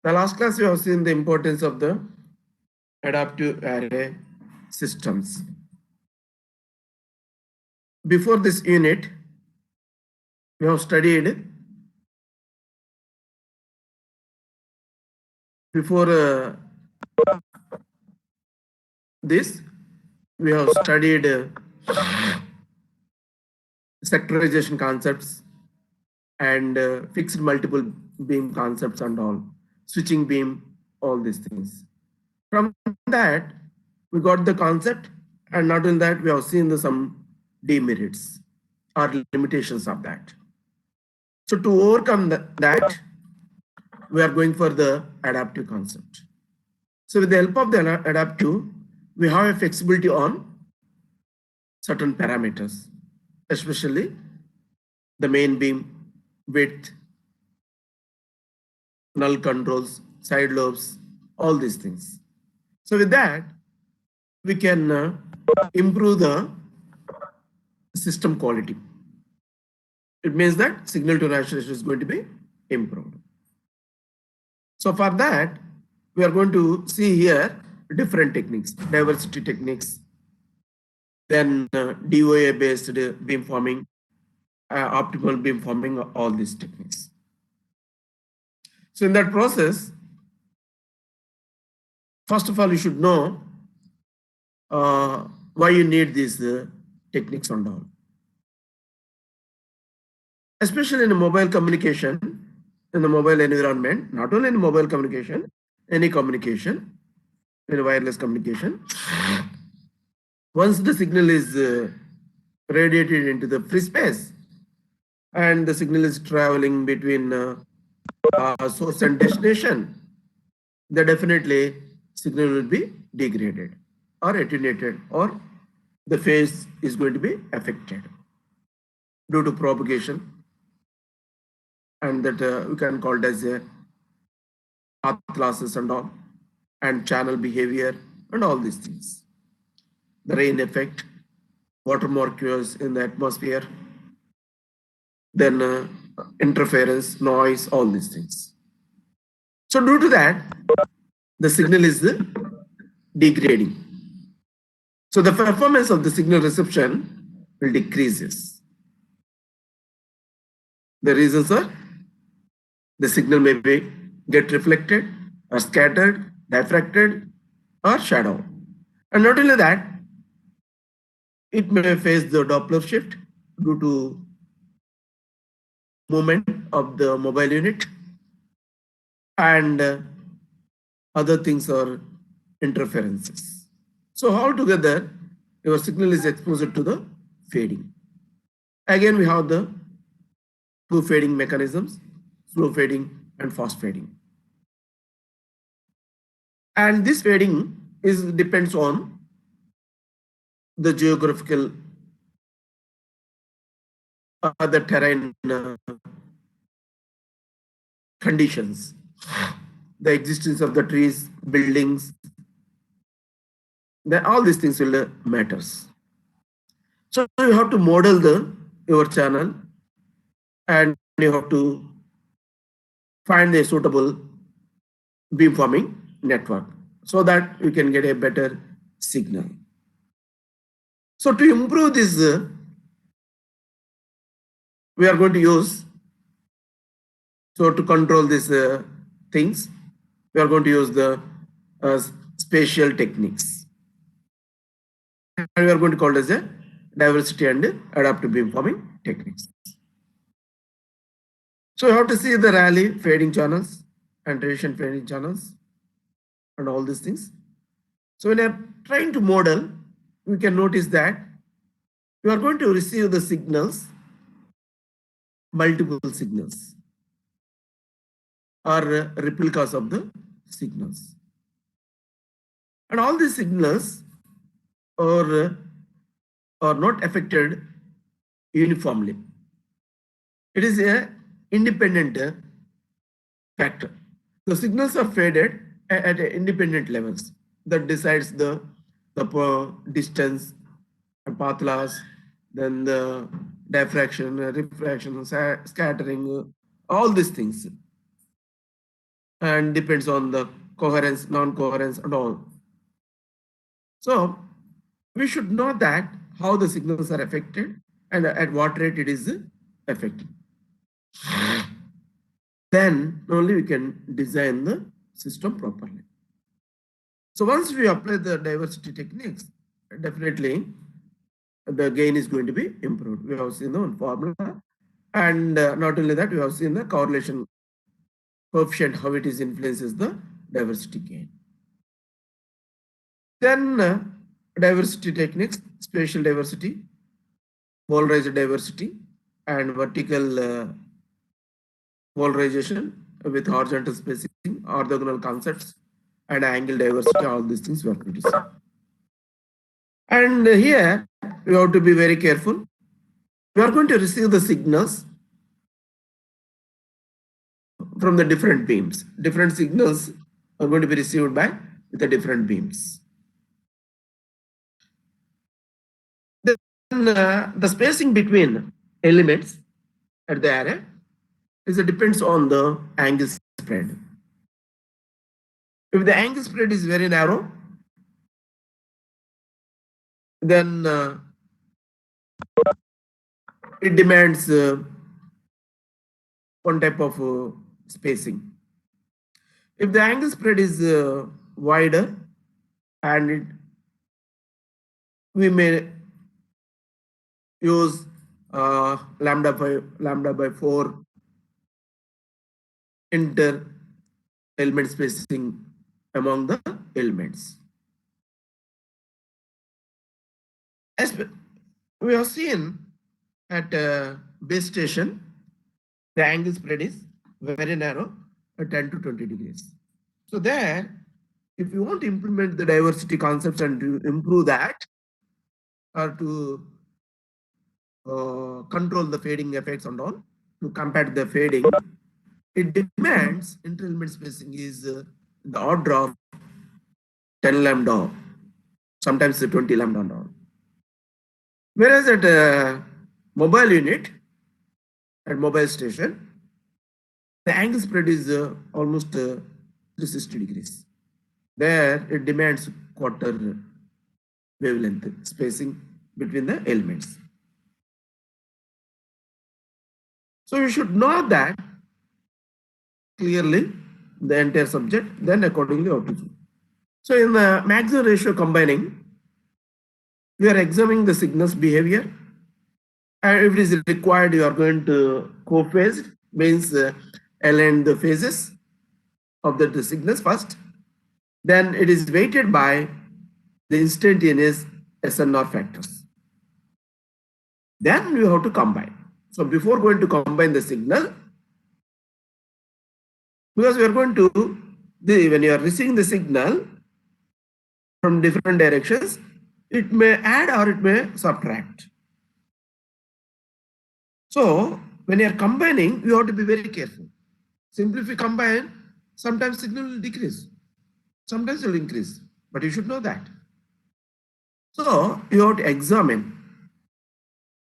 The last class we have seen the importance of the adaptive array systems. Before this unit, we have studied before this we have studied sectorization concepts and fixed multiple beam concepts and all, switching beam, all these things. From that, we got the concept, and not in that, we have seen some demerits or limitations of that. So to overcome that, we are going for the adaptive concept. So with the help of the adaptive, we have a flexibility on certain parameters, especially the main beam, width, null controls, side lobes, all these things. So with that, we can improve the system quality. It means that signal to noise ratio is going to be improved. So for that, we are going to see here different techniques, diversity techniques, then DOA based beam forming, optimal beam forming, all these techniques. So in that process, first of all, you should know why you need these techniques and all. Especially in mobile communication, in the mobile environment, not only in mobile communication, any communication, in wireless communication, once the signal is radiated into the free space and the signal is traveling between source and destination, then definitely signal will be degraded or attenuated, or the phase is going to be affected due to propagation, and that we can call it as a path losses and all, and channel behavior and all these things. The rain effect, water molecules in the atmosphere, then interference, noise, all these things. So due to that, the signal is degrading. So the performance of the signal reception will decreases. The reasons are the signal may be get reflected or scattered, diffracted, or shadow. And not only that, it may face the Doppler shift due to movement of the mobile unit, and other things are interferences. So altogether, your signal is exposed to the fading. Again, we have the two fading mechanisms, slow fading and fast fading. And this fading depends on the geographical the terrain conditions, the existence of the trees, buildings, then all these things will matters. So you have to model your channel, and you have to find a suitable beamforming network so that you can get a better signal. So to improve this, we are going to use, so to control these things, we are going to use the spatial techniques. And we are going to call it as a diversity and adaptive beamforming techniques. So you have to see the Rayleigh fading channels and radiation fading channels and all these things. So when you are trying to model, we can notice that you are going to receive the signals, multiple signals, or replicas of the signals. And all these signals are not affected uniformly. It is a independent factor. The signals are faded at independent levels that decides the distance, path loss, then the diffraction, refraction, scattering, all these things. and depends on the coherence, non-coherence and all. So we should know that how the signals are affected and at what rate it is affected. Then only we can design the system properly. So once we apply the diversity techniques, definitely the gain is going to be improved. We have seen the formula, and not only that, we have seen the correlation coefficient, how it is influences the diversity gain. Then diversity techniques, spatial diversity, polarized diversity, and vertical polarization with horizontal spacing, orthogonal concepts, and angle diversity. All these things we are going to see. And here we have to be very careful. We are going to receive the signals from the different beams. Different signals are going to be received by the different beams. Then the spacing between elements at the array is depends on the angle spread. If the angle spread is very narrow, then it demands one type of spacing. If the angle spread is wider, and we may use lambda by 4 inter element spacing among the elements. As we have seen at base station, the angle spread is very narrow, 10 to 20 degrees. So there, if you want to implement the diversity concepts and to improve that, or to control the fading effects and all, to combat the fading, it demands inter-element spacing is in the order of 10 lambda, sometimes 20 lambda and all. Whereas at a mobile unit, at mobile station, the angle spread is almost 360 degrees. There it demands quarter wavelength spacing between the elements. So you should know that clearly the entire subject, then accordingly how to do. So in the maximum ratio combining, we are examining the signal's behavior, and if it is required, you are going to co-phase, means align the phases of the signals first. Then it is weighted by the instantaneous SNR factors. Then you have to combine. So before going to combine the signal, because we are going to, when you are receiving the signal from different directions, it may add or it may subtract. So when you are combining, you have to be very careful. Simply if you combine, sometimes signal will decrease, sometimes it will increase, but you should know that. So you have to examine.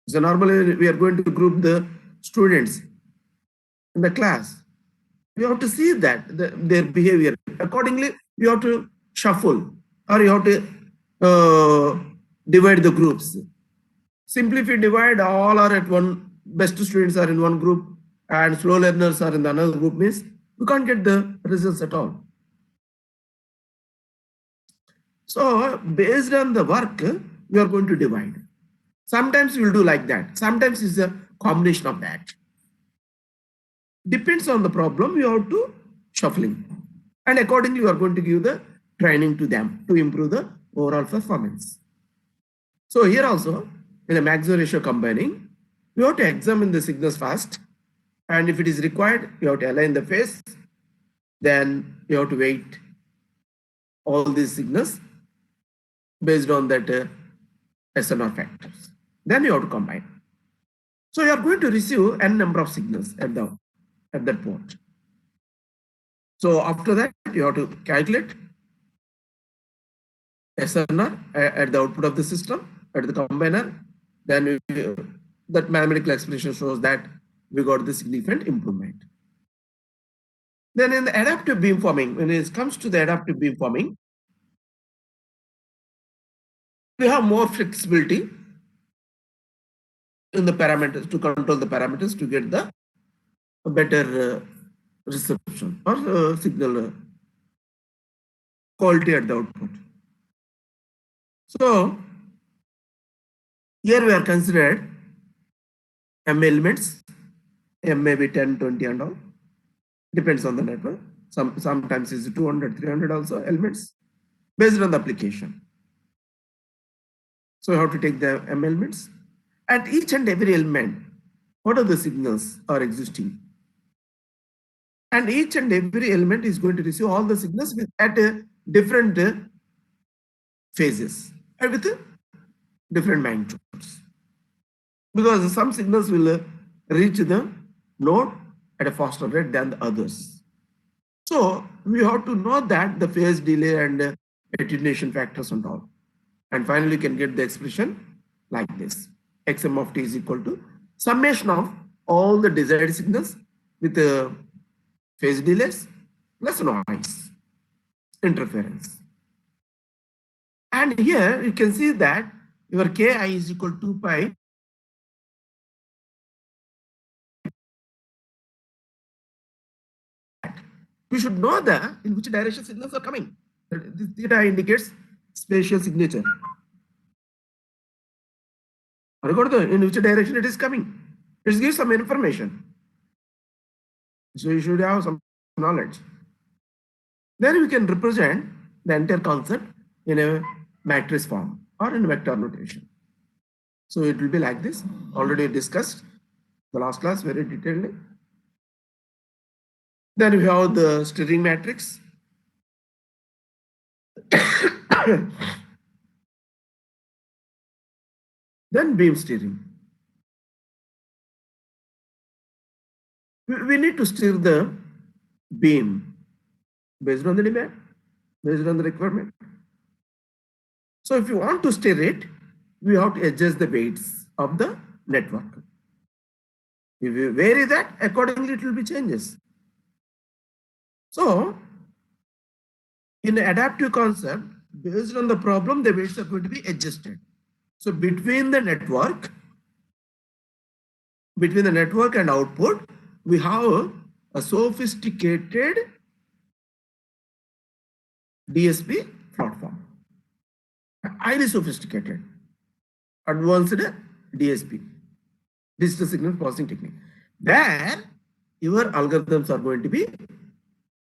So normally we are going to group the students in the class. You have to see that their behavior. Accordingly, you have to shuffle, or you have to divide the groups. Simply if you divide, all are at one, best students are in one group and slow learners are in the another group, means we can't get the results at all. So based on the work, we are going to divide. Sometimes we'll do like that. Sometimes it's a combination of that. Depends on the problem, you have to shuffling. And accordingly, you are going to give the training to them to improve the overall performance. So here also, in a maximum ratio combining, you have to examine the signals first. And if it is required, you have to align the phase. Then you have to weight all these signals based on that SNR factors. Then you have to combine. So you are going to receive n number of signals at that port. So after that, you have to calculate SNR at the output of the system, at the combiner. Then that mathematical expression shows that we got the significant improvement. Then in the adaptive beamforming, when it comes to the adaptive beamforming, we have more flexibility in the parameters to control the parameters to get the better reception or signal quality at the output. So here we are considered M elements, M may be 10, 20 and all, depends on the network. Sometimes it's 200, 300 also elements based on the application. So you have to take the M elements. At each and every element, what are the signals are existing? And each and every element is going to receive all the signals at different phases and with different magnitudes. Because some signals will reach the node at a faster rate than the others. So we have to know that the phase delay and attenuation factors and all. And finally, you can get the expression like this. Xm of t is equal to summation of all the desired signals with the phase delays plus noise, interference. And here you can see that your Ki is equal to 2 pi. We should know in which direction signals are coming. This theta indicates spatial signature. In which direction it is coming. It gives some information. So you should have some knowledge. Then we can represent the entire concept in a matrix form or in vector notation. So it will be like this, already discussed the last class very detailedly. Then we have the steering matrix. Then beam steering. We need to steer the beam based on the demand, based on the requirement. So if you want to steer it, we have to adjust the weights of the network. If you vary that, accordingly it will be changes. So in adaptive concept, based on the problem, the weights are going to be adjusted. So between the network and output, we have a sophisticated DSP platform. Highly sophisticated, advanced DSP, digital signal processing technique. There, your algorithms are going to be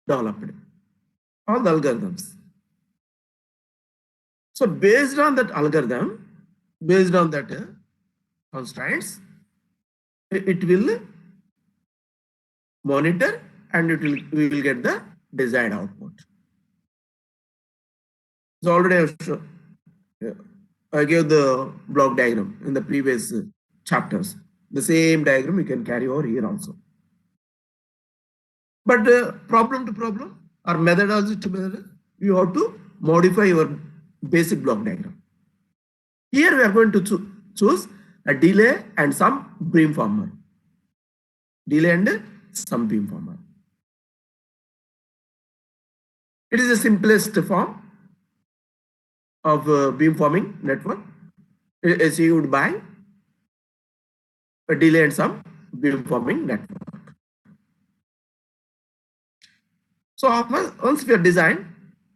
developed. All the algorithms. So based on that algorithm, based on that constraints, it will monitor and we will get the desired output. So already I gave the block diagram in the previous chapters. The same diagram you can carry over here also. But problem to problem or methodology to methodology, you have to modify your basic block diagram. Here we are going to choose a delay and some beamformer. Delay and some beamformer. It is the simplest form of beamforming network achieved by a delay and some beamforming network. So once we are designed,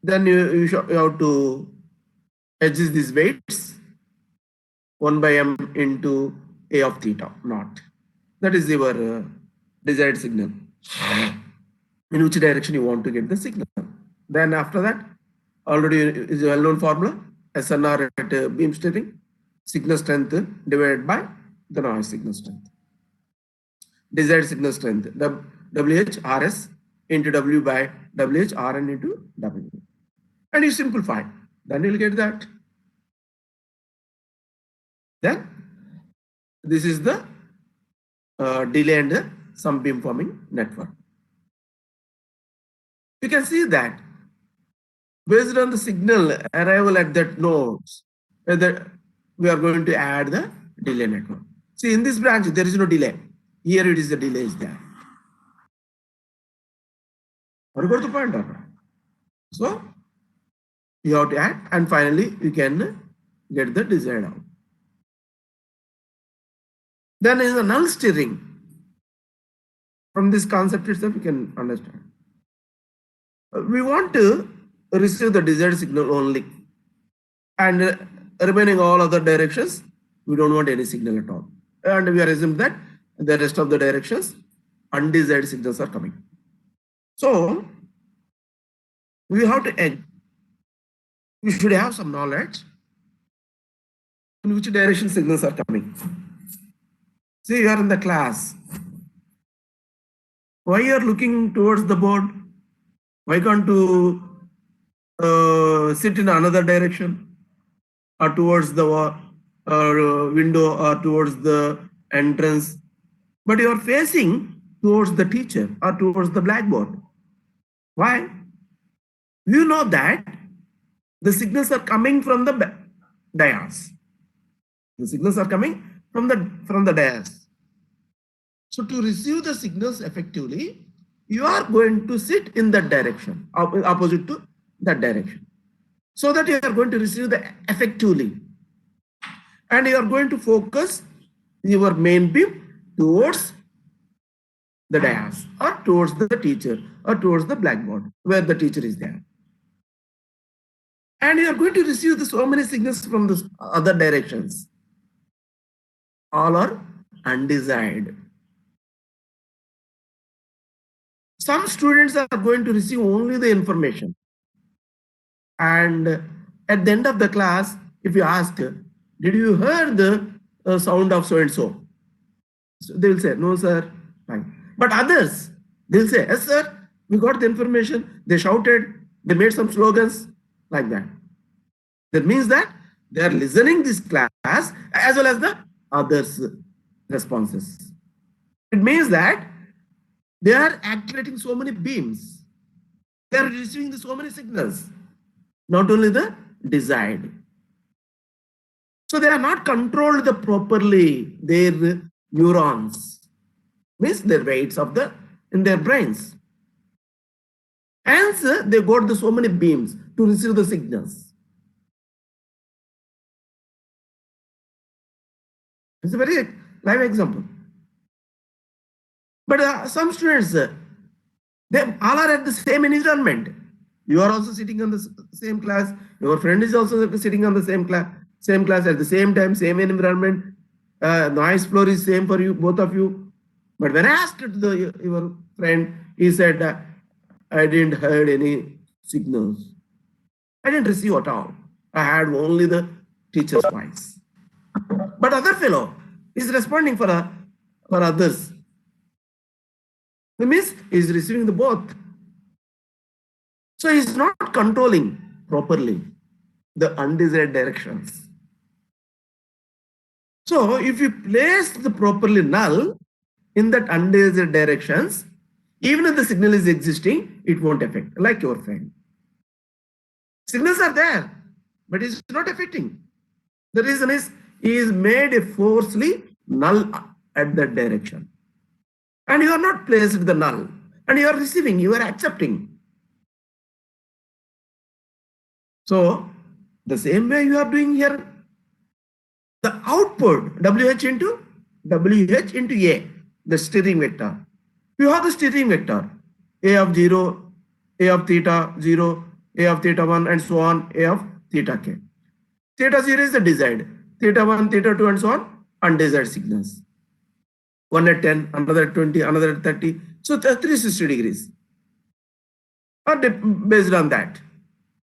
then you have to adjust these weights 1 by m into a of theta naught. That is your desired signal. In which direction you want to get the signal. Then after that, already is a well-known formula, SNR at beam steering, signal strength divided by the noise signal strength. Desired signal strength, WHRS into W by WHRN into W. And you simplify, then you'll get that. Then this is the delay and some beamforming network. You can see that based on the signal arrival at that nodes, whether we are going to add the delay network. See, in this branch, there is no delay. Here it is, the delay is there. Have you got the point or not? So you have to add, and finally you can get the desired out. Then is the null steering. From this concept itself, you can understand. We want to receive the desired signal only, and remaining all other directions, we don't want any signal at all. And we are assuming that the rest of the directions, undesired signals are coming. So we have to we should have some knowledge in which direction signals are coming. See, you are in the class. Why you are looking towards the board? Why can't you sit in another direction, or towards the window, or towards the entrance? But you are facing towards the teacher or towards the blackboard. Why? You know that the signals are coming from the dais. The signals are coming from the dais. So to receive the signals effectively, you are going to sit in that direction, opposite to that direction, so that you are going to receive the effectively, and you are going to focus your main beam towards the dais, or towards the teacher, or towards the blackboard where the teacher is there. And you are going to receive so many signals from the other directions. All are undesired. Some students are going to receive only the information. And at the end of the class, if you ask, did you hear the sound of so-and-so? So they will say, no, sir. Fine. But others, they'll say, yes, sir, we got the information. They shouted, they made some slogans like that. That means that they are listening this class as well as the others' responses. It means that they are activating so many beams. They are receiving so many signals, not only the desired. So they are not controlled properly, their neurons, means their weights in their brains. Hence, they got so many beams to receive the signals. It's a very live example. But some students, they all are at the same environment. You are also sitting on the same class. Your friend is also sitting on the same class at the same time, same environment. Noise floor is same for you, both of you. But when I asked your friend, he said, I didn't heard any signals. I didn't receive at all. I had only the teacher's voice. But other fellow is responding for others. That means he is receiving the both. So he is not controlling properly the undesired directions. So if you place the properly null in that undesired directions, even if the signal is existing, it won't affect, like your friend. Signals are there, but it's not affecting. The reason is he is made a forcefully null at that direction. And you are not placed the null, and you are receiving, you are accepting. So the same way you are doing here, the output WH into A, the steering vector. You have the steering vector, A of 0, A of theta 0, A of theta 1, and so on, A of theta k. Theta 0 is the desired, theta 1, theta 2, and so on, undesired signals. One at 10, another at 20, another at 30. So 360 degrees. Or based on that,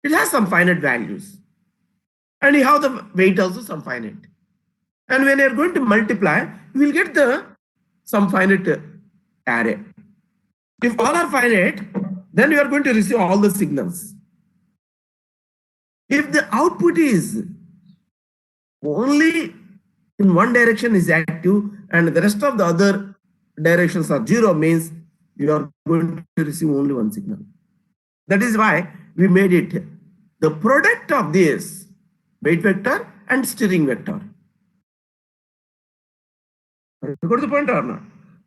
it has some finite values. And you have the weight also some finite. And when you're going to multiply, you will get some finite array. If all are finite, then you are going to receive all the signals. If the output is only in one direction is active and the rest of the other directions are 0, means you are going to receive only one signal. That is why we made it the product of this weight vector and steering vector. You got the point or not?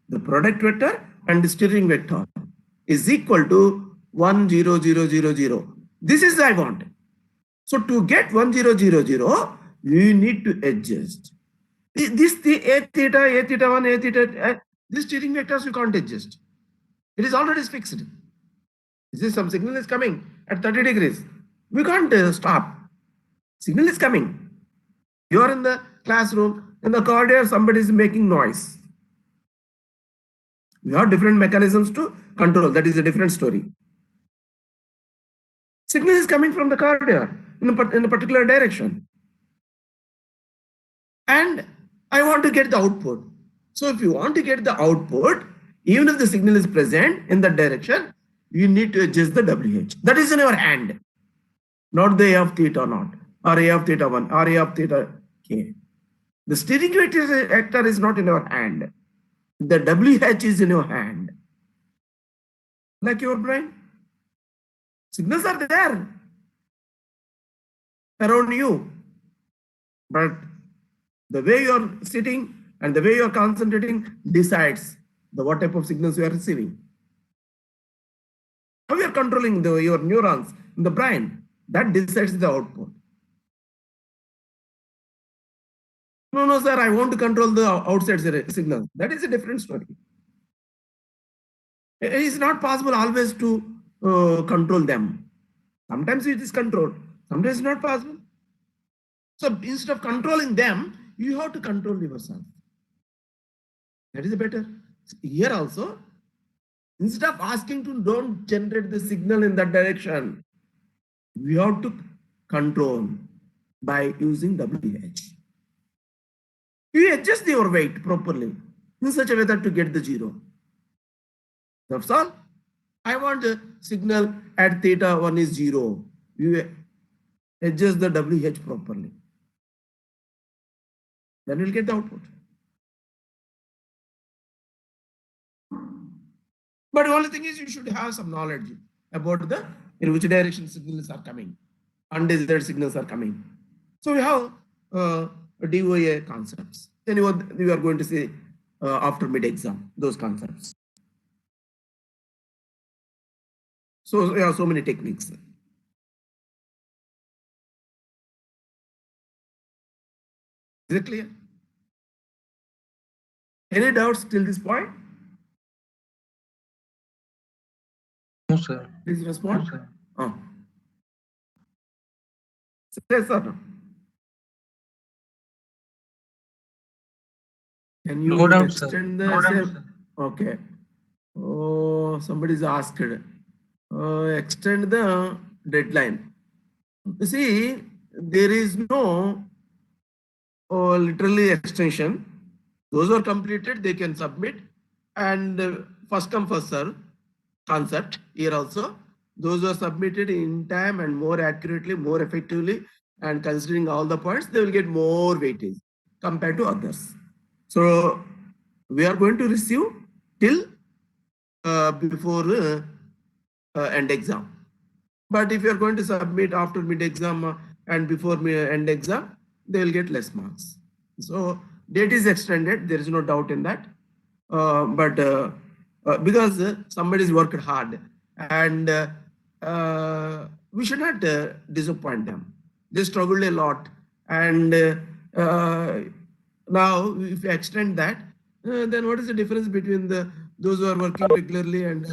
The product vector and the steering vector is equal to 1 0 0 0 0. This is I want. So to get 1 0 0 0, you need to adjust. This the a theta 1, a theta, these steering vectors you can't adjust. It is already fixed. This is some signal is coming at 30 degrees. We can't stop. Signal is coming. You are in the classroom, in the corridor, somebody is making noise. We have different mechanisms to control. That is a different story. Signal is coming from the corridor in a particular direction. And I want to get the output. So if you want to get the output, even if the signal is present in that direction, you need to adjust the WH. That is in your hand, not the A of theta naught, or A of theta 1, or A of theta k. The steering vector is not in your hand. The WH is in your hand. Like your brain. Signals are there around you. But the way you are sitting and the way you are concentrating decides what type of signals you are receiving. How you are controlling your neurons in the brain, that decides the output. No, sir, I want to control the outside signal. That is a different story. It is not possible always to control them. Sometimes it is controlled, sometimes it's not possible. So instead of controlling them, you have to control yourself. That is better. Here also, instead of asking to don't generate the signal in that direction, we have to control by using WH. You adjust your weight properly in such a way that to get the 0. That's all. I want a signal at theta 1 is 0. You adjust the WH properly. Then you'll get the output. But the only thing is you should have some knowledge about the in which direction signals are coming, undesired signals are coming. So we have DOA concepts. Anyway, we are going to see after mid-exam those concepts. So there are so many techniques. Is it clear? Any doubts till this point? No, sir. Please respond. No, sir. Oh. Yes, sir. Can you No doubt, sir. extend the No doubt, sir. Okay. Oh, somebody's asked. Extend the deadline. You see, there is no literally extension. Those who are completed, they can submit. And first come, first serve concept here also. Those who are submitted in time and more accurately, more effectively, and considering all the points, they will get more weightage compared to others. So we are going to receive till before end exam. But if you are going to submit after mid exam and before end exam, they will get less marks. So date is extended. There is no doubt in that. But because somebody's worked hard, and we should not disappoint them. They struggled a lot, and now if you extend that, then what is the difference between those who are working regularly and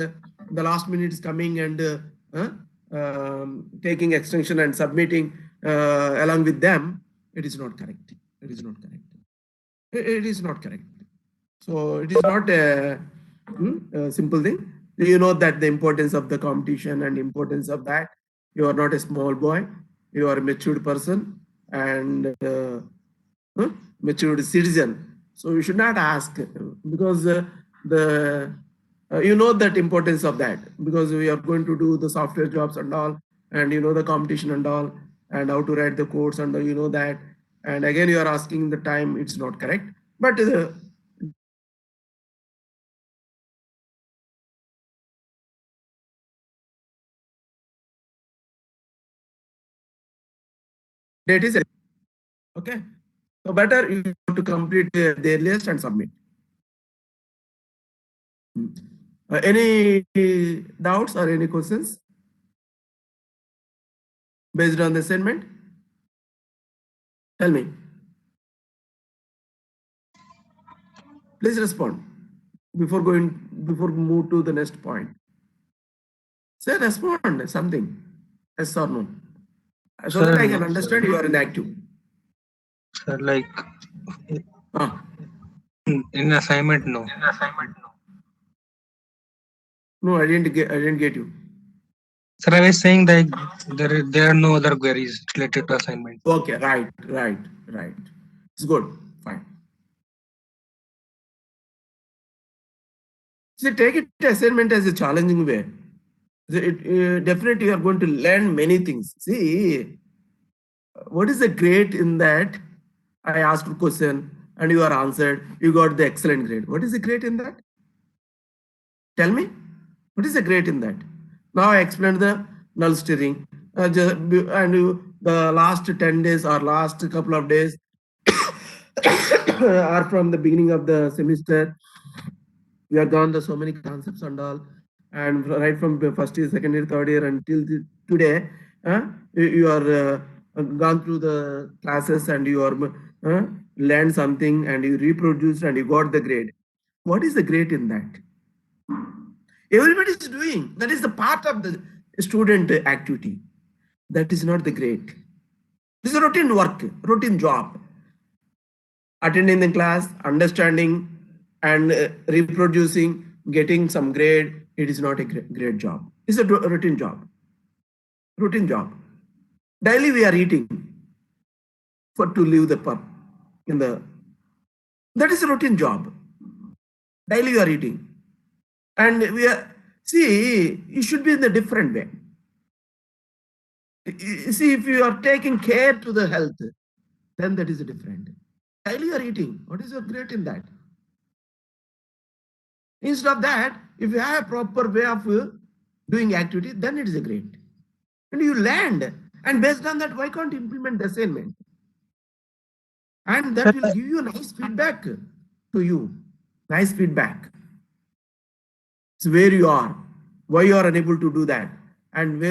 the last minute is coming and taking extension and submitting along with them? It is not correct. It is not correct. It is not correct. So it is not a simple thing. You know that the importance of the competition and importance of that. You are not a small boy. You are a matured person and matured citizen. So you should not ask because you know that importance of that because we are going to do the software jobs and all, and you know the competition and all, and how to write the codes and you know that. And again, you are asking the time. It's not correct, but date is okay. So better you have to complete the earliest and submit. Any doubts or any questions based on the assignment? Tell me. Please respond before move to the next point. Say respond something. Yes or no. So that Sir, I can understand you are inactive. sir, like Ah, in assignment, no. no, I didn't get you. Sir, I was saying that there are no other queries related to assignment. Okay, right. It's good. Fine. See, take it assignment as a challenging way. Definitely you are going to learn many things. See, what is the great in that? I asked a question and you are answered. You got the excellent grade. What is the great in that? Tell me. What is the great in that? Now I explained the null steering. The last 10 days or last couple of days are from the beginning of the semester. We have gone the so many concepts and all, and right from the first year, second year, third year until today, you are gone through the classes and you are learned something and you reproduced and you got the grade. What is the grade in that? Everybody is doing. That is the part of the student activity. That is not the grade. This is a routine work, routine job. Attending the class, understanding, and reproducing, getting some grade. It is not a great job. It's a routine job. Routine job. Daily we are eating for to live the pub in the. That is a routine job. Daily we are eating, and we are. See, you should be in a different way. See, if you are taking care to the health, then that is different. Daily you are eating. What is your great in that? Instead of that, if you have a proper way of doing activity, then it is a great. And you land. And based on that, why can't you implement the assignment? And that will give you a nice feedback to you. Nice feedback. So where you are, why you are unable to do that, and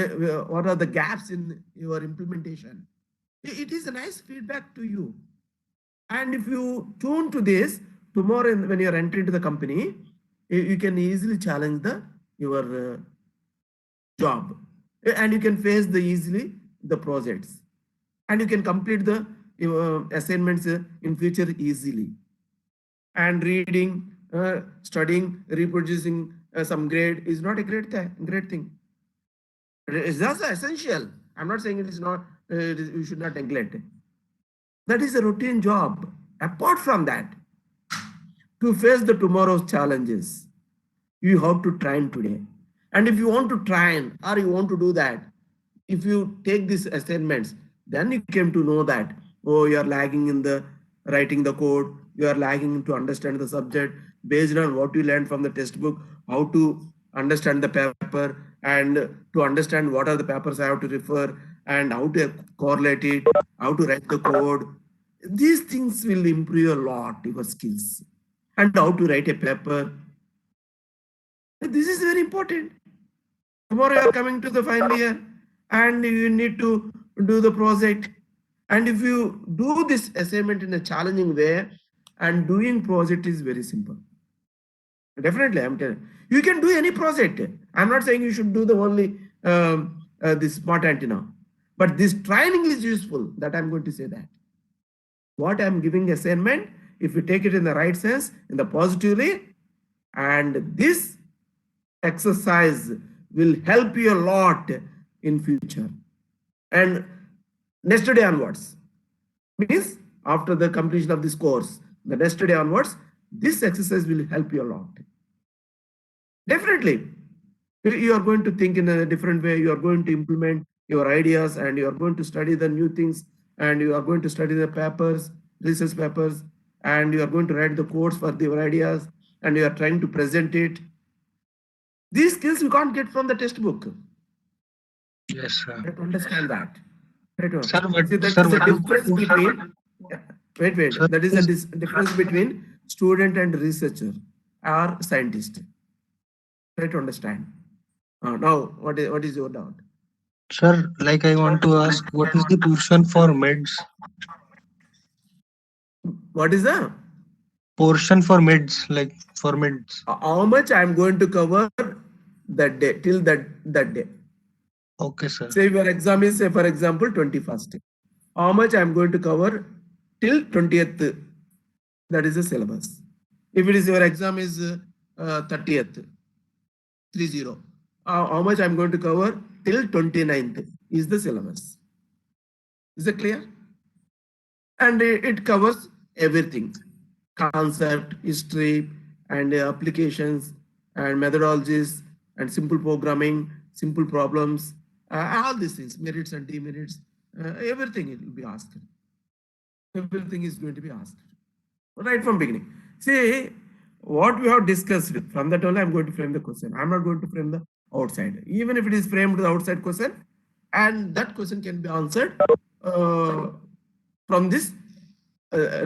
what are the gaps in your implementation. It is a nice feedback to you. And if you tune to this, tomorrow when you are entering to the company, you can easily challenge your job, and you can face easily the projects, and you can complete the assignments in future easily. And reading, studying, reproducing some grade is not a great thing. It's just essential. I'm not saying it is not. You should not neglect. That is a routine job. Apart from that, to face the tomorrow's challenges, you have to train today. And if you want to train or you want to do that, if you take these assignments, then you came to know that, oh, you are lagging in the writing the code, you are lagging to understand the subject based on what you learned from the textbook, how to understand the paper and to understand what are the papers I have to refer and how to correlate it, how to write the code. These things will improve a lot your skills and how to write a paper. This is very important. Tomorrow you are coming to the final year and you need to do the project. And if you do this assignment in a challenging way, and doing project is very simple. Definitely, I'm telling you can do any project. I'm not saying you should do the only this smart antenna, but this training is useful. That I'm going to say that. What I'm giving assignment, if you take it in the right sense, in the positively, and this exercise will help you a lot in future. And next day onwards, means after the completion of this course, the next day onwards, this exercise will help you a lot. Definitely, you are going to think in a different way. You are going to implement your ideas and you are going to study the new things and you are going to study the papers, research papers, and you are going to write the codes for your ideas and you are trying to present it. These skills you can't get from the textbook. Yes, sir. You have to understand that. Sir, See, that sir, is the what difference between. Wait. sir, That is the difference between student and researcher or scientist. Try to understand. Now, what is your doubt? Sir, like I want to ask, what is the portion for mids? What is the Portion for mids, like for mids. how much I am going to cover that day till that day? Okay, sir. Say your exam is, say for example, 21st. How much I am going to cover till 20th? That is the syllabus. If it is your exam is 30th, 30. How much I'm going to cover till 29th is the syllabus. Is it clear? And it covers everything: concept, history, and applications, and methodologies, and simple programming, simple problems, all these things, merits and demerits, everything it will be asked. Everything is going to be asked right from beginning. See, what we have discussed, from that only I'm going to frame the question. I'm not going to frame the outside. Even if it is framed the outside question, and that question can be answered from this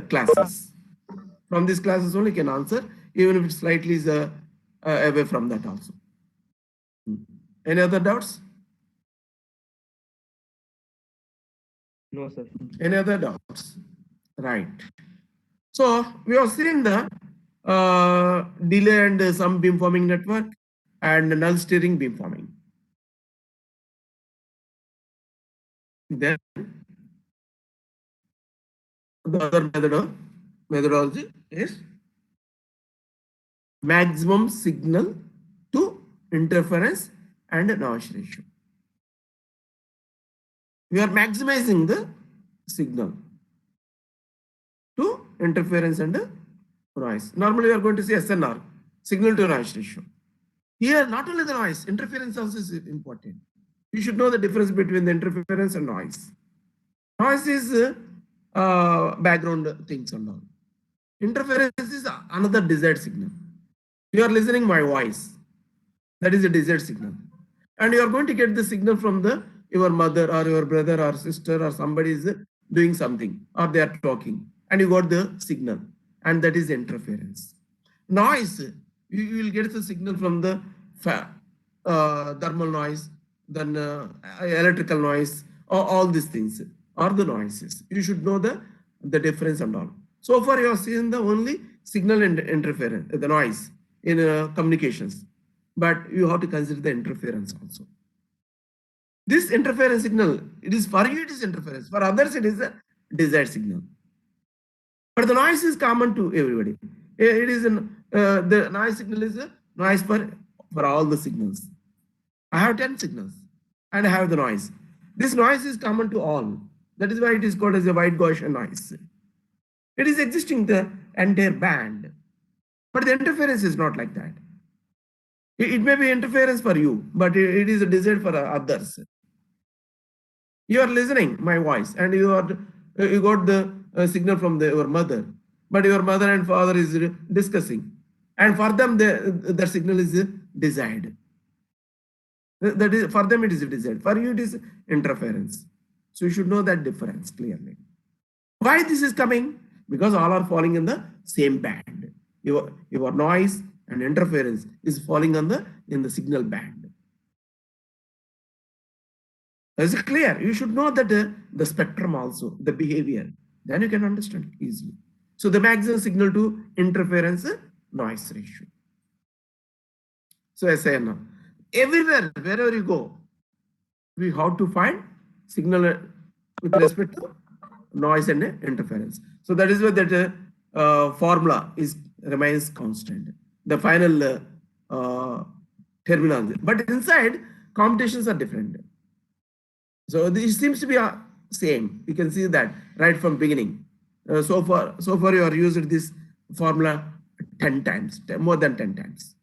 classes. From these classes only can answer, even if it slightly is away from that also. Any other doubts? No, sir. Any other doubts? Right. So we have seen the delay and sum beamforming network and null steering beamforming. Then the other methodology is maximum signal to interference and noise ratio. We are maximizing the signal to interference and noise. Normally we are going to say SNR, signal to noise ratio. Here, not only the noise, interference also is important. You should know the difference between the interference and noise. Noise is background things and all. Interference is another desired signal. You are listening my voice. That is a desired signal. And you are going to get the signal from your mother or your brother or sister or somebody is doing something or they are talking and you got the signal, and that is interference. Noise, you will get the signal from the thermal noise, then electrical noise, or all these things are the noises. You should know the difference and all. So far you have seen the only signal and interference, the noise in communications, but you have to consider the interference also. This interference signal, it is for you, it is interference. For others, it is a desired signal. But the noise is common to everybody. It is the noise signal is a noise for all the signals. I have 10 signals and I have the noise. This noise is common to all. That is why it is called as a white Gaussian noise. It is existing the entire band. But the interference is not like that. It may be interference for you, but it is a desired for others. You are listening my voice and you got the signal from your mother, but your mother and father is discussing, and for them the signal is desired. That is for them it is desired. For you it is interference. So you should know that difference clearly. Why this is coming? Because all are falling in the same band. Your noise and interference is falling in the signal band. Is it clear? You should know that the spectrum also, the behavior. Then you can understand easily. So the maximum signal to interference noise ratio. So I say now, everywhere, wherever you go, we have to find signal with respect to noise and interference. So that is why that formula remains constant. The final terminology. But inside, computations are different. So this seems to be same. You can see that right from beginning. So far you are used this formula 10 times, more than 10 times.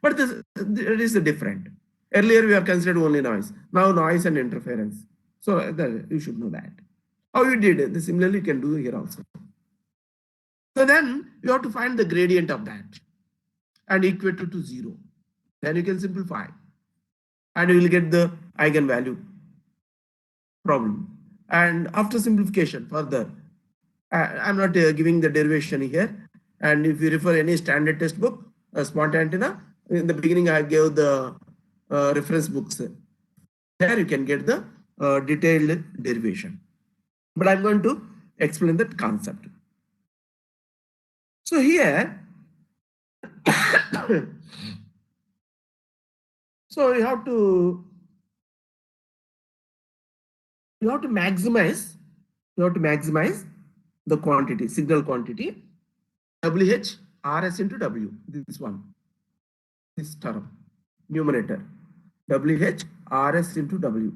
But it is different. Earlier we are considered only noise. Now noise and interference. So you should know that. How you did it, similarly you can do here also. So then you have to find the gradient of that and equate it to 0. Then you can simplify and you will get the eigenvalue problem. And after simplification further, I'm not giving the derivation here. And if you refer any standard textbook, smart antenna, In the beginning, I gave the reference books. There you can get the detailed derivation. But I'm going to explain that concept. So here, so you have to maximize the quantity, signal quantity, WH RS into W. This one, this term, numerator, WH RS into W.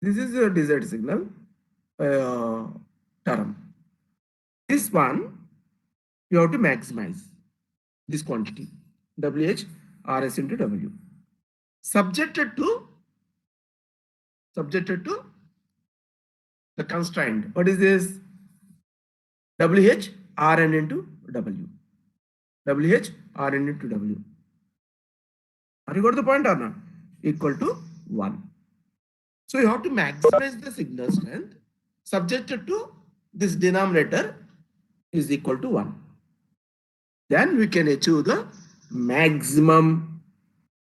This is a desired signal term. This one you have to maximize this quantity, WH RS into W, subjected to the constraint. What is this? WH Rn into W. WH Rn into W. Are you got the point or not? Equal to 1. So you have to maximize the signal strength subjected to this denominator is equal to 1. Then we can achieve the maximum.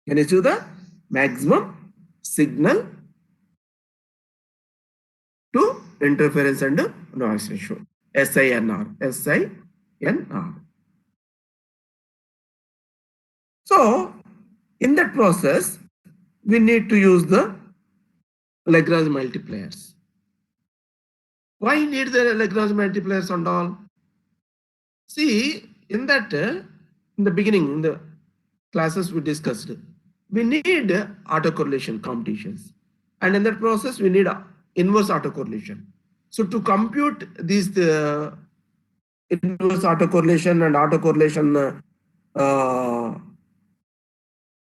Can achieve the maximum signal to interference and noise ratio. SINR. SINR. So in that process, we need to use the Lagrange multipliers. Why need the Lagrange multipliers and all? See, in that, in the beginning, in the classes we discussed, we need autocorrelation computations. And in that process, we need inverse autocorrelation. So to compute these inverse autocorrelation and autocorrelation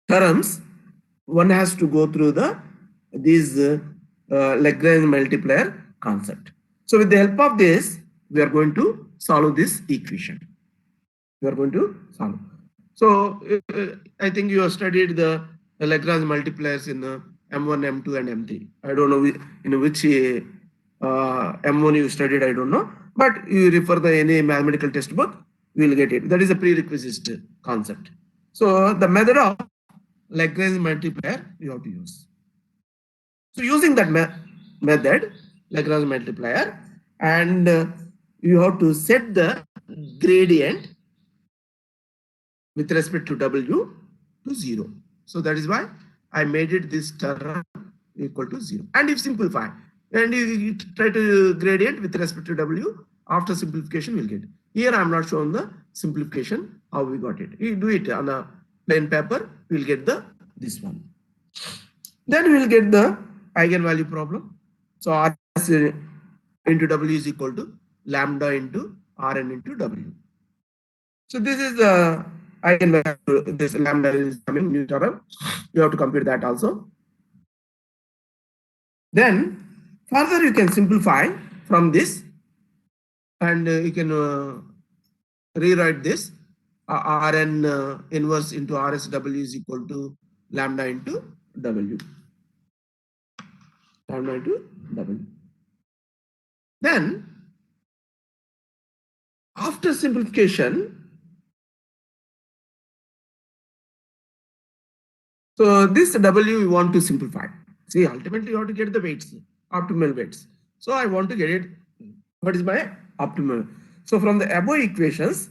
terms, one has to go through these Lagrange multiplier concept. So with the help of this, we are going to solve this equation. We are going to solve. So I think you have studied the Lagrange multipliers in M1, M2, and M3. I don't know in which M1 you studied, I don't know. But you refer the any mathematical textbook, you will get it. That is a prerequisite concept. So the method of Lagrange multiplier you have to use. So using that method, Lagrange multiplier, and you have to set the gradient with respect to W to 0. So that is why I made it this term equal to 0. And if simplify, and you try to gradient with respect to W, after simplification we'll get. Here I am not showing the simplification, how we got it. You do it on a plain paper, we'll get this one. Then we'll get the eigenvalue problem. So RS into W is equal to lambda into Rn into W. So this is the eigenvalue. This lambda is coming new term. You have to compute that also. Then further you can simplify from this, and you can rewrite this Rn inverse into RSW is equal to lambda into W. Lambda into W. Then after simplification, so this W we want to simplify. See, ultimately you have to get the weights, optimal weights. So I want to get it. What is my optimal? So from the above equations,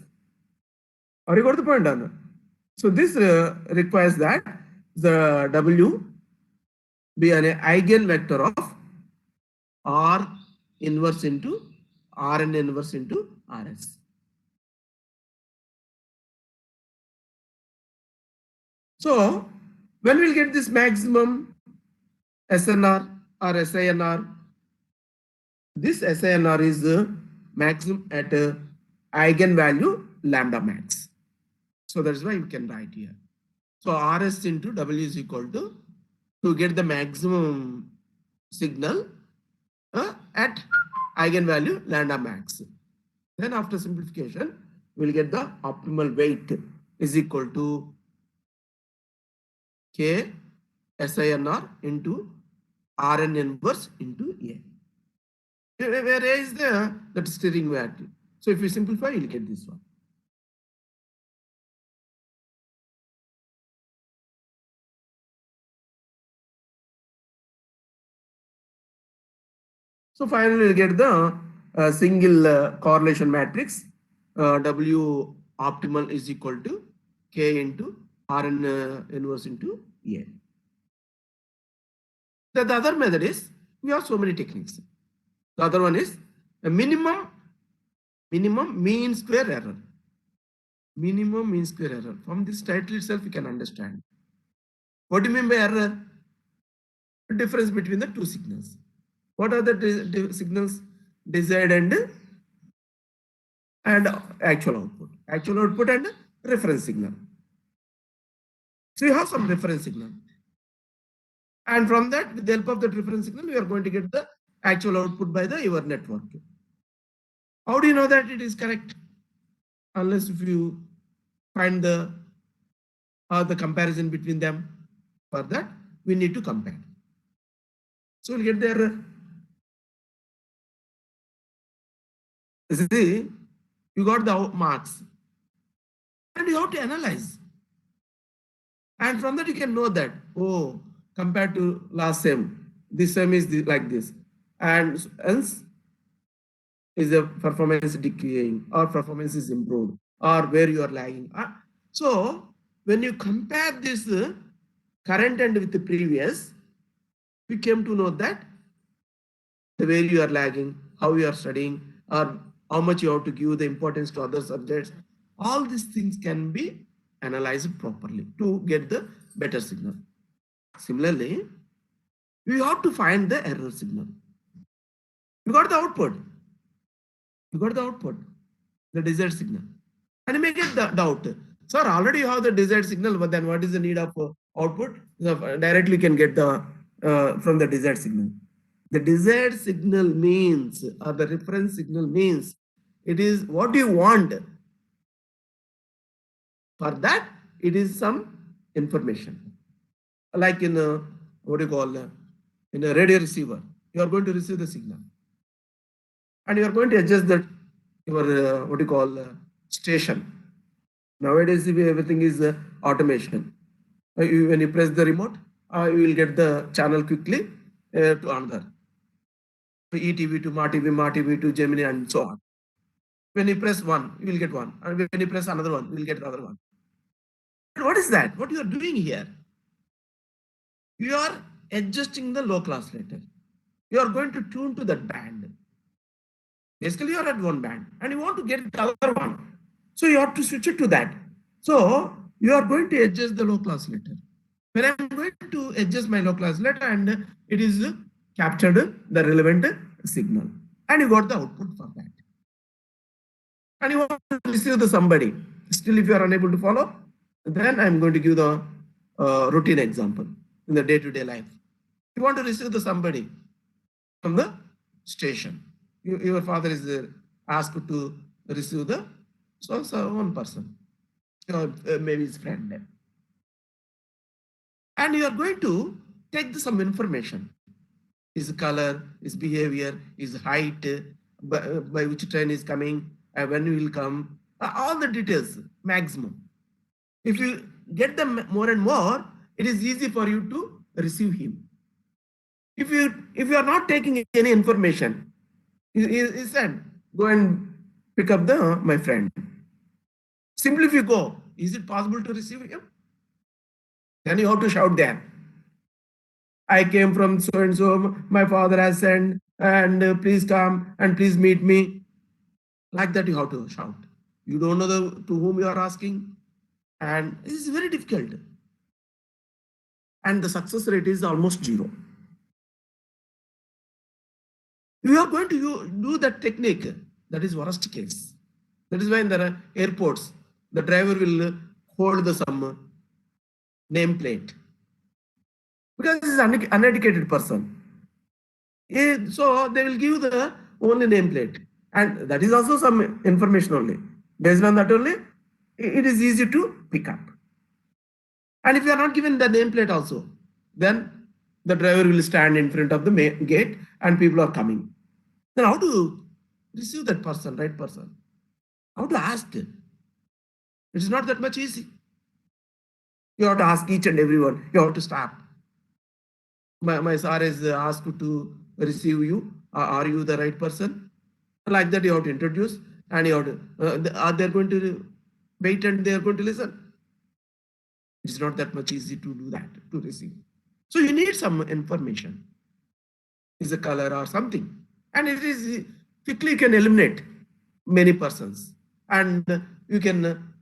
are you got the point, Anna? So this requires that the W be an eigenvector of R inverse into Rn inverse into Rs. So when we'll get this maximum SNR or SINR, this SINR is maximum at eigenvalue lambda max. So that's why you can write here. So Rs into W is equal to get the maximum signal at eigenvalue lambda max. Then after simplification, we'll get the optimal weight is equal to K SINR into Rn inverse into A. Where A is that steering value. So if you simplify, you'll get this one. So finally, we'll get the single correlation matrix. W optimal is equal to K into Rn inverse into A. The other method is, we have so many techniques. The other one is a minimum mean square error. Minimum mean square error. From this title itself, you can understand. What do you mean by error? The difference between the two signals. What are the signals? Desired and actual output. Actual output and reference signal. So you have some reference signal. And from that, with the help of the reference signal, we are going to get the actual output by your network. How do you know that it is correct? Unless if you find the comparison between them. For that, we need to compare. So we'll get the error. See, you got the marks. And you have to analyze. And from that, you can know that, oh, compared to last sem, this sem is like this. And else is the performance decaying or performance is improved or where you are lagging. So when you compare this current and with the previous, we came to know that the way you are lagging, how you are studying, or how much you have to give the importance to other subjects. All these things can be analyzed properly to get the better signal. Similarly, we have to find the error signal. You got the output. You got the output, the desired signal. And you may get the doubt. Sir, already you have the desired signal, but then what is the need of output? Directly can get the from the desired signal. The desired signal means, or the reference signal means, it is what you want. For that, it is some information. Like in a, what do you call, in a radio receiver, you are going to receive the signal. And you are going to adjust that, your, what do you call, station. Nowadays, everything is automation. When you press the remote, you will get the channel quickly to another. ETV to Ma TV to Gemini, and so on. When you press one, you will get one. And when you press another one, you will get another one. And what is that? What you are doing here? You are adjusting the local oscillator. You are going to tune to that band. Basically, you are at one band and you want to get the other one. So you have to switch it to that. So you are going to adjust the local oscillator. When I'm going to adjust my local oscillator and it is captured the relevant signal and you got the output for that. And you want to receive the somebody. Still, if you are unable to follow, then I'm going to give the routine example in the day-to-day life. You want to receive the somebody from the station. Your father is asked to receive the so one person, maybe his friend. And you are going to take some information. His color, his behavior, his height, by which train is coming, when he will come, all the details, maximum. If you get them more and more, it is easy for you to receive him. If you are not taking any information, he said, go and pick up my friend. Simply if you go, is it possible to receive him? Then you have to shout there. I came from so and so, my father has sent, and please come and please meet me. Like that you have to shout. You don't know to whom you are asking, and it is very difficult. And the success rate is almost zero. You are going to do that technique, that is worst case. That is why in the airports, the driver will hold some nameplate. Because he is an uneducated person. So they will give the only nameplate. And that is also some information only. Based on that only, it is easy to pick up. And if you are not given the nameplate also, then the driver will stand in front of the gate and people are coming. Then how to receive that person, right person? How to ask? It is not that much easy. You have to ask each and everyone. You have to stop. My sir is asked to receive you. Are you the right person? Like that, you have to introduce, and you have to, are they going to wait and they are going to listen? It's not that much easy to do that, to receive. So you need some information. Is a color or something. And it is quickly you can eliminate many persons. And you can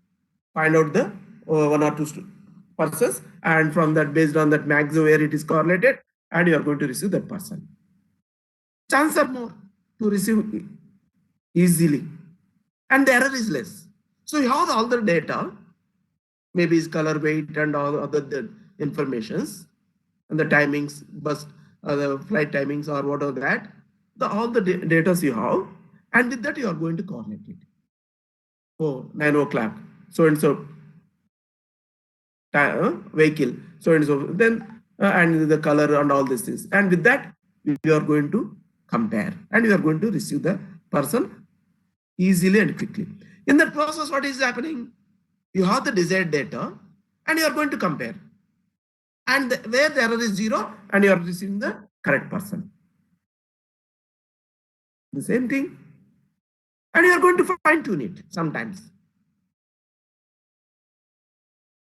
find out the one or two persons, and from that, based on that max where it is correlated, and you are going to receive that person. Chances are more to receive easily, and the error is less. So you have all the data, maybe is color, weight, and all other the informations, and the timings, bus, the flight timings, or whatever that, all the data you have, and with that you are going to correlate it. Oh, 9 o'clock, so and so vehicle, so and so, then and the color and all these things, and with that you are going to compare, and you are going to receive the person easily and quickly. In that process, what is happening? You have the desired data, and you are going to compare, and where the error is 0, and you are receiving the correct person. The same thing, and you are going to fine tune it sometimes,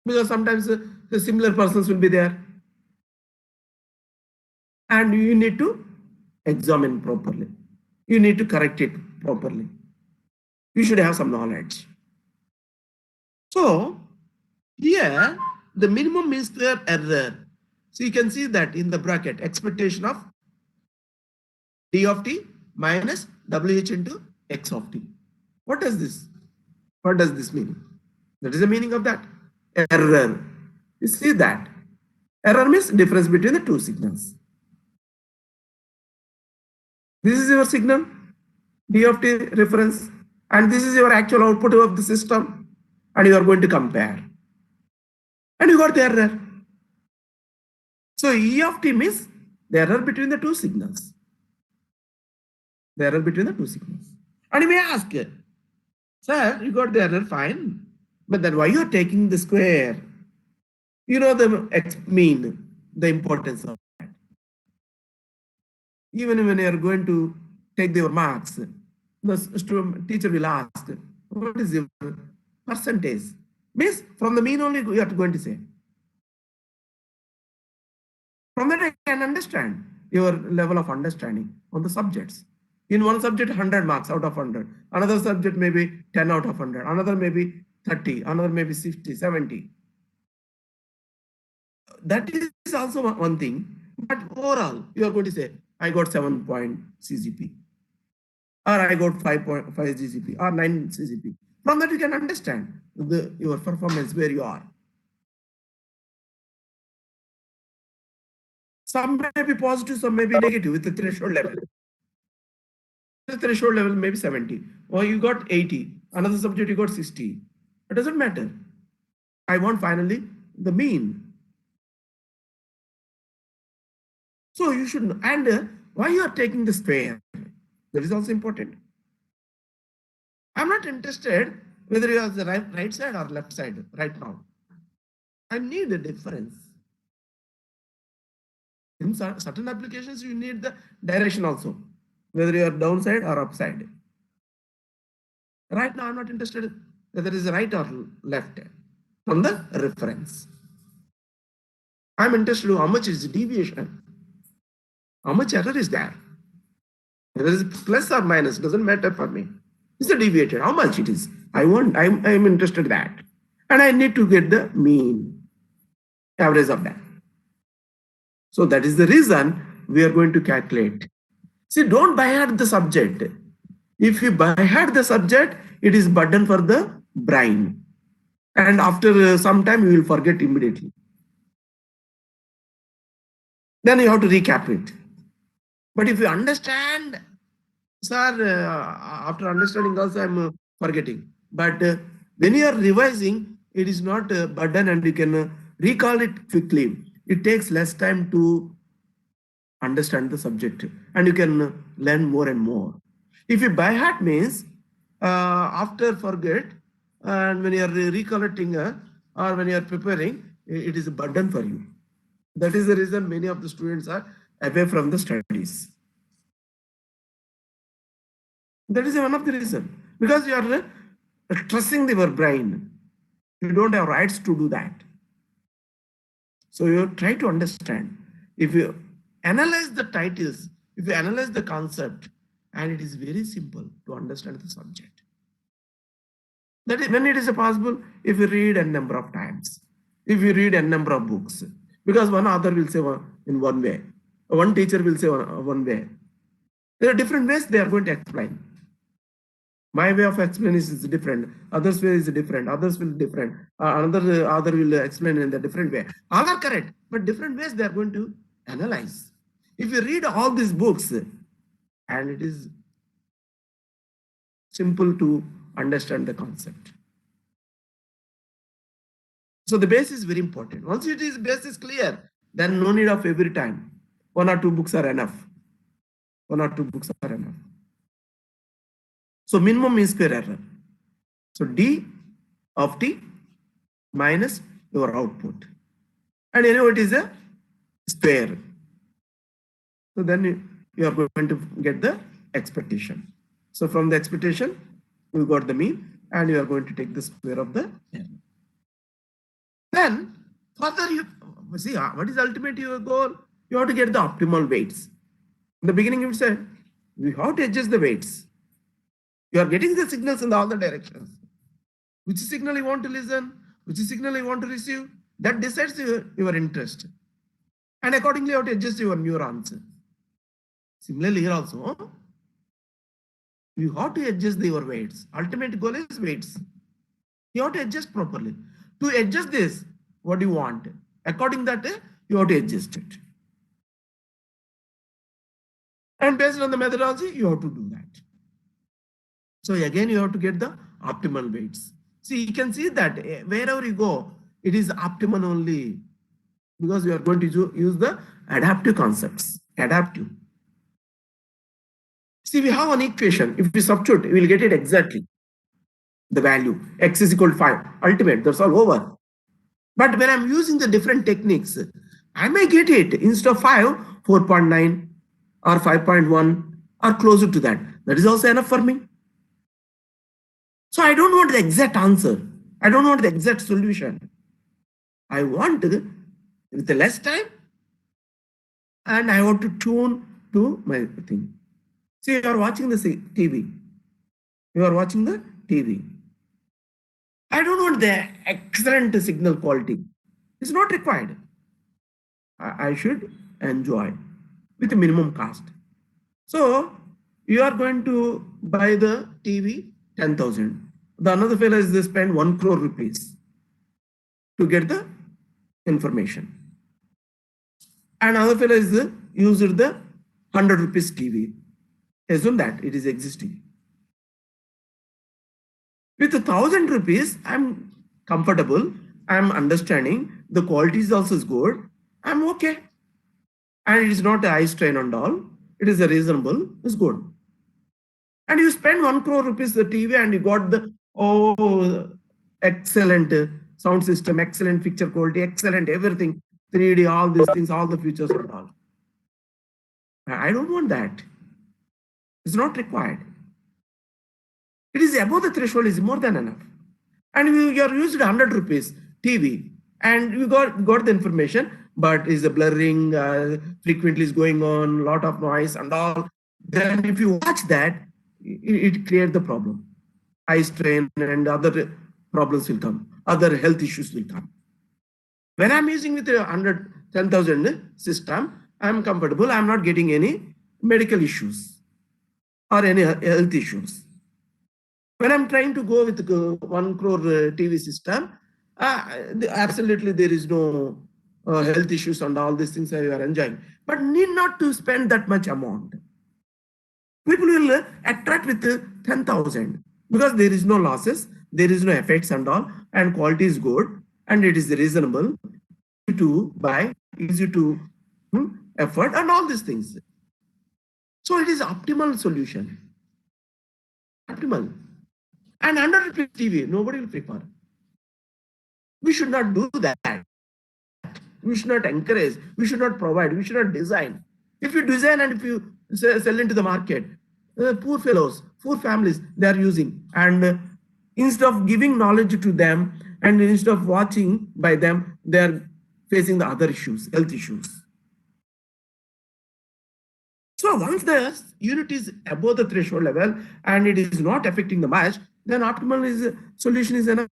because sometimes the similar persons will be there, and you need to examine properly. You need to correct it properly. You should have some knowledge. So here the minimum mean square error. So you can see that in the bracket, expectation of d of t minus wh into x of t. What does this? What does this mean? That is the meaning of that. Error. You see that? Error means difference between the two signals. This is your signal, d of t reference, and this is your actual output of the system, and you are going to compare. And you got the error. So E of t means the error between the two signals. The error between the two signals. And you may ask, sir, you got the error, fine, but then why you are taking the square? You know the mean, the importance of that. Even when you are going to take your marks, the teacher will ask, what is your percentage? Means from the mean only you are going to say. From that I can understand your level of understanding on the subjects. In one subject, 100 marks out of 100. Another subject maybe 10 out of 100. Another maybe 30. Another maybe 60, 70. That is also one thing. But overall, you are going to say, I got 7 point CGP. Or I got 5.5 CGP or 9 CGP. From that you can understand your performance where you are. Some may be positive, some may be negative with the threshold level. The threshold level maybe 70, or you got 80, another subject you got 60. It doesn't matter. I want finally the mean. So you should know. And why you are taking the square? That is also important. I'm not interested whether you are the right side or left side right now. I need a difference. In certain applications, you need the direction also, whether you are downside or upside. Right now, I'm not interested whether it is right or left from the reference. I'm interested in how much is the deviation, how much error is there. Whether it is plus or minus doesn't matter for me. It's a deviated, how much it is. I'm interested in that. And I need to get the mean average of that. So that is the reason we are going to calculate. See, don't by heart the subject. If you by heart the subject, it is burden for the brain. And after some time, you will forget immediately. Then you have to recap it. But if you understand, sir, after understanding also I'm forgetting. But when you are revising, it is not a burden and you can recall it quickly. It takes less time to understand the subject and you can learn more and more. If you by heart means after forget, and when you are recollecting or when you are preparing, it is a burden for you. That is the reason many of the students are away from the studies. That is one of the reason. Because you are trusting your brain. You don't have rights to do that. So you try to understand. If you analyze the titles, if you analyze the concept, and it is very simple to understand the subject. That is when it is possible, if you read a number of times, if you read a number of books, because one author will say in one way, one teacher will say one way. There are different ways they are going to explain. My way of explanation is different. Others' way is different. Others will different. Another author will explain in a different way. All are correct, but different ways they are going to analyze. If you read all these books, and it is simple to understand the concept. So the base is very important. Once it is base is clear, then no need of every time. One or two books are enough. One or two books are enough. So minimum mean square error. So D of T minus your output. And you know it is a square. So then you are going to get the expectation. So from the expectation, you got the mean, and you are going to take the square of the error. Then further you see what is ultimate your goal? You have to get the optimal weights. In the beginning, you said we have to adjust the weights. You are getting the signals in all the directions. Which signal you want to listen, which signal you want to receive, that decides your interest. And accordingly, you have to adjust your neurons. Similarly, here also, you have to adjust your weights. Ultimate goal is weights. You have to adjust properly. To adjust this, what do you want? According that, you have to adjust it. And based on the methodology, you have to do that. So again, you have to get the optimal weights. See, you can see that wherever you go, it is optimal only because you are going to use the adaptive concepts. Adaptive. See, we have an equation. If we substitute, we will get it exactly. The value x is equal to 5. Ultimate, that's all over. But when I'm using the different techniques, I may get it instead of 5, 4.9 or 5.1 or closer to that. That is also enough for me. So I don't want the exact answer. I don't want the exact solution. I want with the less time, and I want to tune to my thing. See, you are watching the TV. You are watching the TV. I don't want the excellent signal quality. It's not required. I should enjoy with a minimum cost. So you are going to buy the TV 10,000. The another fellow is they spend 1 crore rupees to get the information. And another fellow is used the 100 rupees TV. Assume that it is existing. With 1,000 rupees, I'm comfortable. I'm understanding. The quality is also good. I'm okay. And it is not a high strain and all. It is a reasonable. It's good. And you spend 1 crore rupees the TV and you got the excellent sound system, excellent picture quality, excellent everything, 3D, all these things, all the features and all. I don't want that. It's not required. It is above the threshold, is more than enough. And you are used 100 rupees TV and you got the information, but is the blurring frequently is going on, lot of noise and all. Then if you watch that, it creates the problem. Eye strain and other problems will come. Other health issues will come. When I'm using with a 10,000 system, I'm comfortable. I'm not getting any medical issues or any health issues. When I'm trying to go with 1 crore TV system, absolutely there is no health issues and all these things you are enjoying. But need not to spend that much amount. People will attract with 10,000 because there is no losses, there is no effects and all, and quality is good, and it is reasonable to buy, easy to afford, and all these things. So it is optimal solution. Optimal. And 100 rupees TV, nobody will prefer. We should not do that. We should not encourage. We should not provide. We should not design. If you design and if you sell into the market, poor fellows, poor families they are using. And instead of giving knowledge to them and instead of watching by them, they are facing the other issues, health issues. So once the unit is above the threshold level and it is not affecting the match, then optimal solution is enough.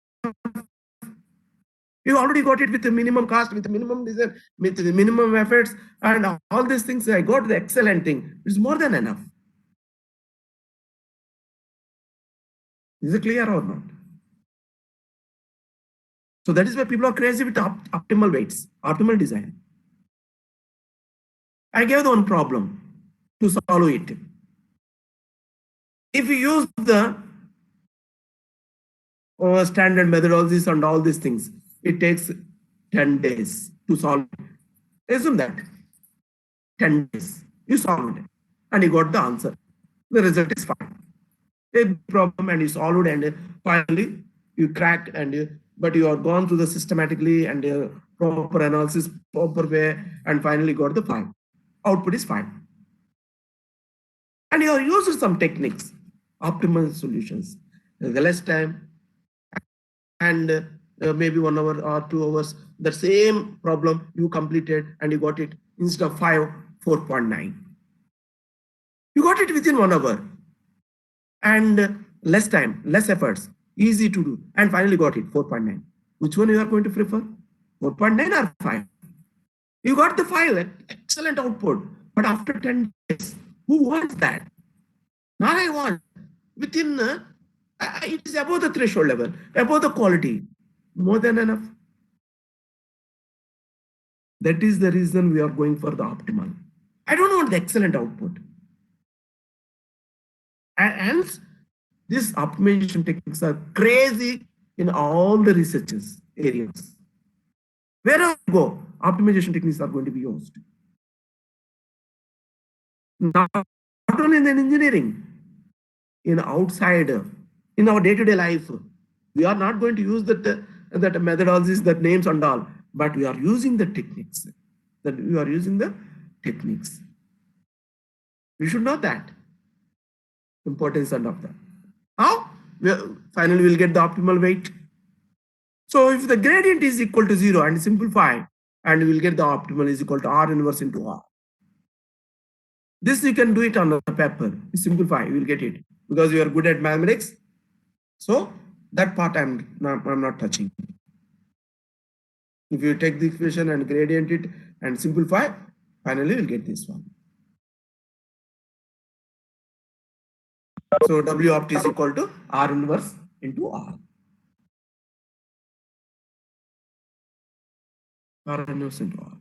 You already got it with the minimum cost, with the minimum design, with the minimum efforts, and all these things. I got the excellent thing. It's more than enough. Is it clear or not? So that is why people are crazy with optimal weights, optimal design. I gave the one problem to solve it. If you use the standard methodologies and all these things, it takes 10 days to solve it. Assume that 10 days you solved it and you got the answer. The result is fine. A problem and you solved and finally you crack but you are gone through the systematically and proper analysis, proper way, and finally got the fine. Output is fine. And you are using some techniques, optimal solutions, the less time and maybe 1 hour or 2 hours, the same problem you completed and you got it instead of 5, 4.9. You got it within 1 hour and less time, less efforts, easy to do, and finally got it 4.9. Which one you are going to prefer? 4.9 or 5? You got the 5, excellent output, but after 10 days, who wants that? Now I want within it is above the threshold level, above the quality, more than enough. That is the reason we are going for the optimal. I don't want the excellent output. And hence, these optimization techniques are crazy in all the researches areas. Wherever you go, optimization techniques are going to be used. Not only in engineering, in outside, in our day-to-day life, we are not going to use that methodologies, that names and all, but we are using the techniques. We should know that importance and of that. How? Finally, we'll get the optimal weight. So if the gradient is equal to 0 and simplify, and we'll get the optimal is equal to R inverse into R. This you can do it on a paper. Simplify, you will get it because you are good at mathematics. So that part I'm not touching. If you take the equation and gradient it and simplify, finally you'll get this one. So W opt is equal to R inverse into R. R inverse into R.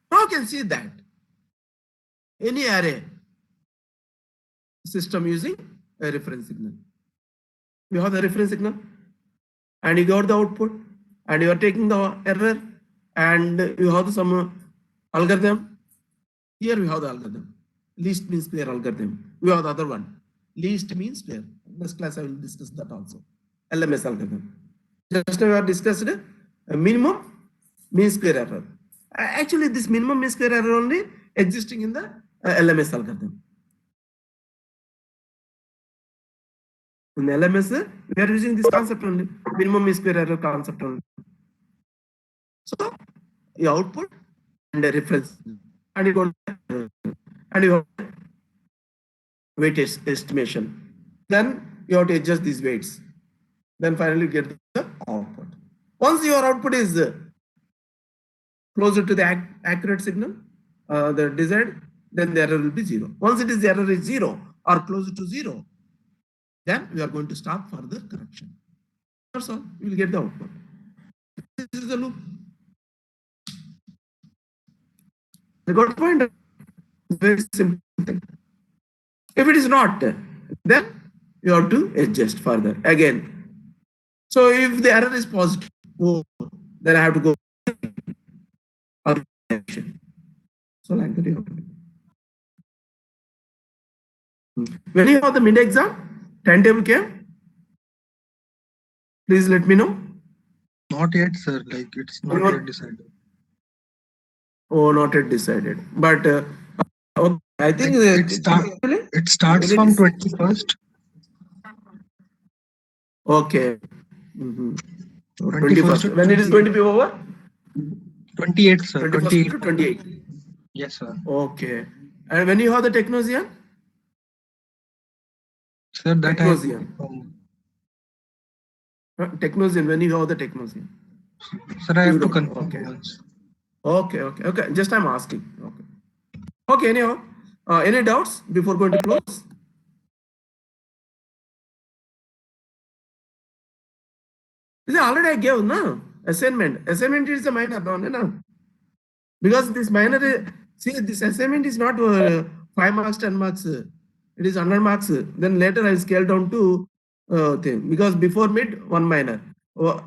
Now you can see that any array system using a reference signal. You have the reference signal and you got the output and you are taking the error and you have some algorithm. Here we have the algorithm. Least mean square algorithm. We have the other one. Least mean square. Next class I will discuss that also. LMS algorithm. Just now we have discussed a minimum mean square error. Actually, this minimum mean square error only existing in the LMS algorithm. In LMS, we are using this concept only, minimum mean square error concept only. So, the output and the reference, and you got weight estimation. Then you have to adjust these weights. Then finally you get the output. Once your output is closer to the accurate signal, the desired, then the error will be 0. Once it is the error is 0 or closer to 0, then we are going to stop further correction. That's all. We will get the output. This is the loop. The got point. Very simple thing. If it is not, then you have to adjust further again. So if the error is positive, then I have to go. So like that you have to do. When you have the mid exam, timetable came, please let me know. Not yet, sir. Like it's not yet decided. Oh, not yet decided. But I think It starts when it from is- 21st. Okay. Mhm. So 21st 21st. to When it is going to be over? 28th, sir. 21st 28th. to 28. Yes, sir. Okay. And when you have the Technosian? Sir, that I have. Technosian. Technosian, when you have the Technosian? Sir, I You have to don't know. confirm Okay. once. Okay. Just I'm asking. Okay, anyhow. Any doubts before going to close? This already I gave, no? Assignment. Assignment is the minor, no? Because this minor, see, this assignment is not 5 marks, 10 marks. It is 100 marks. Then later I scale down to thing. Because before mid, one minor.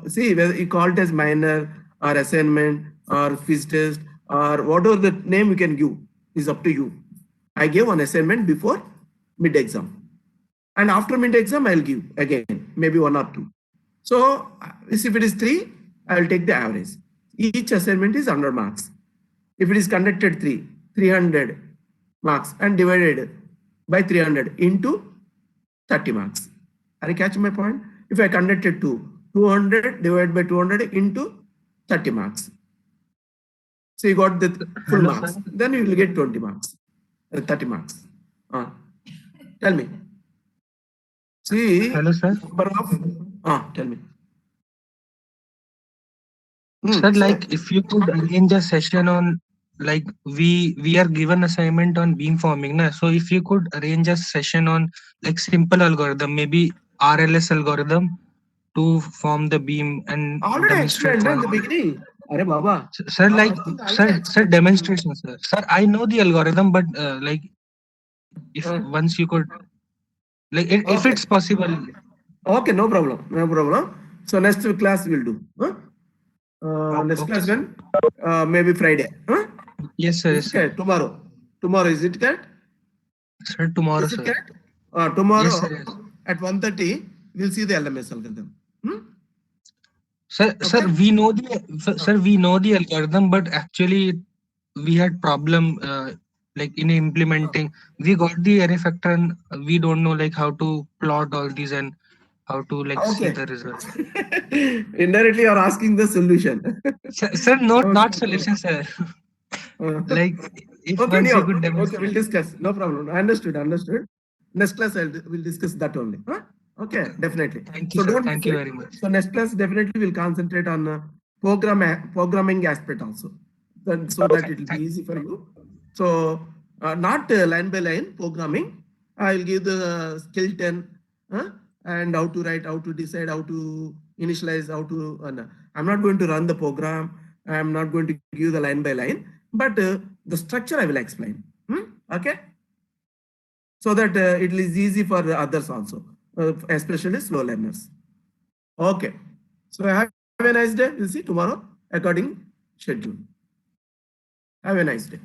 See, whether you call it as minor or assignment or quiz test or whatever the name you can give is up to you. I gave one assignment before mid exam. And after mid exam, I'll give again, maybe 1 or 2. So if it is 3, I will take the average. Each assignment is 100 marks. If it is conducted 300 marks and divided by 300 into 30 marks. Are you catching my point? If I conducted 200 divided by 200 into 30 marks. So you got the full Hello, marks. sir. Then you will get 20 marks, 30 marks. Tell me. See, Hello, sir. number of, tell me. Sir, Say. like if you could arrange a session on, like we are given assignment on beamforming, na? So if you could arrange a session on like simple algorithm, maybe RLS algorithm to form the beam and Already I demonstrate explained in one. the beginning. Are Baba. Sir, like I think already I sir, explained. demonstration, sir. Sir, I know the algorithm, but like if Uh, once you could, like if Okay. it's possible. Okay, no problem. No problem. So next class we'll do. Next Okay, class sir. when? Maybe Friday. Yes, sir. Is Yes, it sir. correct? Tomorrow. Tomorrow, is it correct? Sir, tomorrow, Is it sir. correct? Yes, sir. Tomorrow Yes. at 1:30, we'll see the LMS algorithm. Sir, Okay? we know the algorithm, but actually we had problem like in implementing. We got the array factor and we don't know like how to plot all these and how to like see Okay. the result. Indirectly, you're asking the solution. Sir, not Okay. solution, sir. Uh, Like if Okay, once you anyhow. could Okay, we'll demonstrate. discuss. No problem. Understood. Next class, we'll discuss that only. Okay, definitely. Thank you, So sir. don't miss Thank you it. very much. So next class, definitely will concentrate on programming aspect also. So that it will be easy for you. So not line by line programming. I will give the skill 10 and how to write, how to decide, how to initialize, how to. I'm not going to run the program. I'm not going to give the line by line, but the structure I will explain. Okay, so that it is easy for the others also, especially slow learners. Okay, so have a nice day. We'll see tomorrow according schedule. Have a nice day.